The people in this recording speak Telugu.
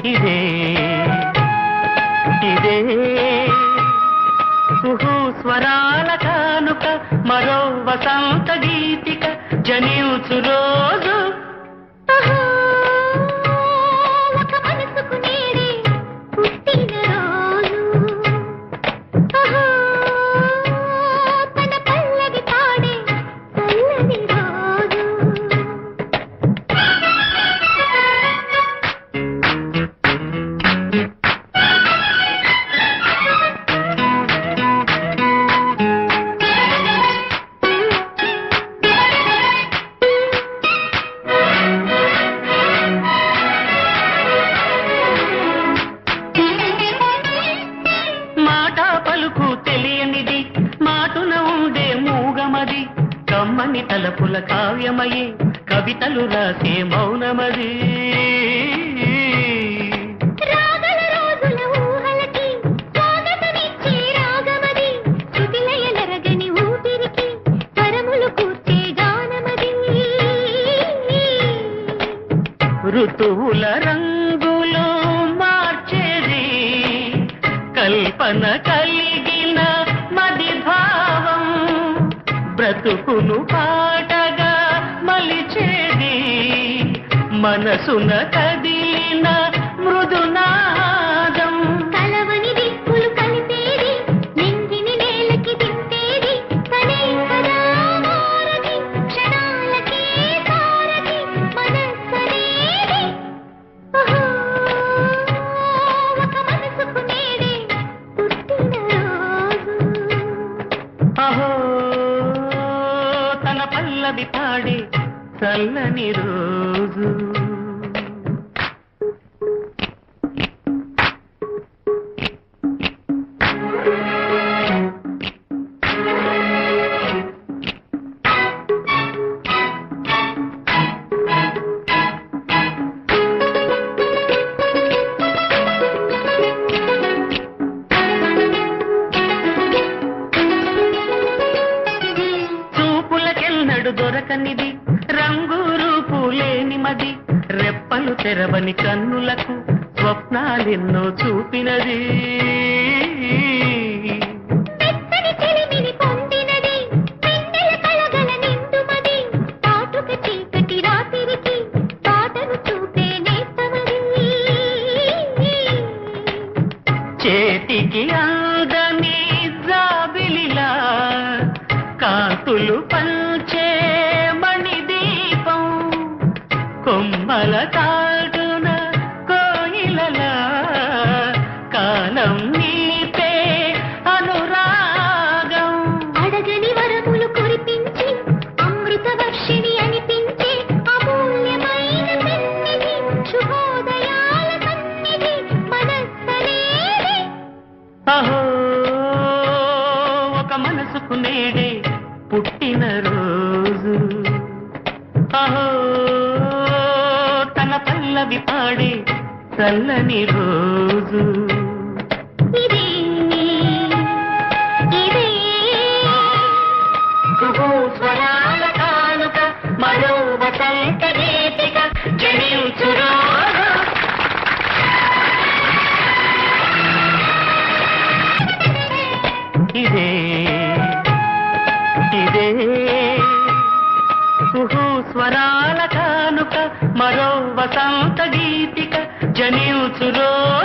ఇదే ఇదే కుహు స్వరాల కానుక మరో వసంత గీతిక జనించు రోజు తెలియనిది మాటున ఉండే మూగమది కమ్మని తలపుల కావ్యమయే కవితలు రాసే మౌనమది రాగల రోజుల ఊహలకి స్వాగతమిచ్చే రాగమది శృతిలయలరగని ఊపిరికి పరములు కూర్చే గానమది ఋతువుల రంగులు మార్చేది కల్పన కలిగిన మది భావం బ్రతుకును పాటగా మలిచేది మనసున కదిలిన మృదునాదం కలవని దిక్కులు కలిపేది నింగిని నేలకి దింపేది తనే కదా మారది క్షణాలకే సారది మనస్సనేది ఒక మనసుకు నేడే అహో తన పల్లవి పాడే చల్లని రోజు దొరకనిది రంగు రూపు లేని మది రెప్పలు తెరవని కన్నులకు స్వప్నాలెన్నో చూపినది చేతికి అందని జాబిలిలా కాంతులు పంచే మణిదీపం కొమ్మల తాటున కోయిలలా కాలం నీపే అనురాగం అడగని వరములు కురిపించి అమృత వర్షిణి అనిపించే అమూల్యమైన సన్నిధి శుభోదయాల సన్నిధి మనస్సనేది అహో ఒక మనసుకు నేడే పుట్టిన రోజు అహో తన పల్లవి పాడే చల్లని రోజు ఇదే ఇదే కుహు స్వరాల కానుక మరో వసంత గీతిక జనించు రోజు ఇదే ఇదే కుహు స్వరాల కానుక మరో వసంత గీతిక జనించు రోజు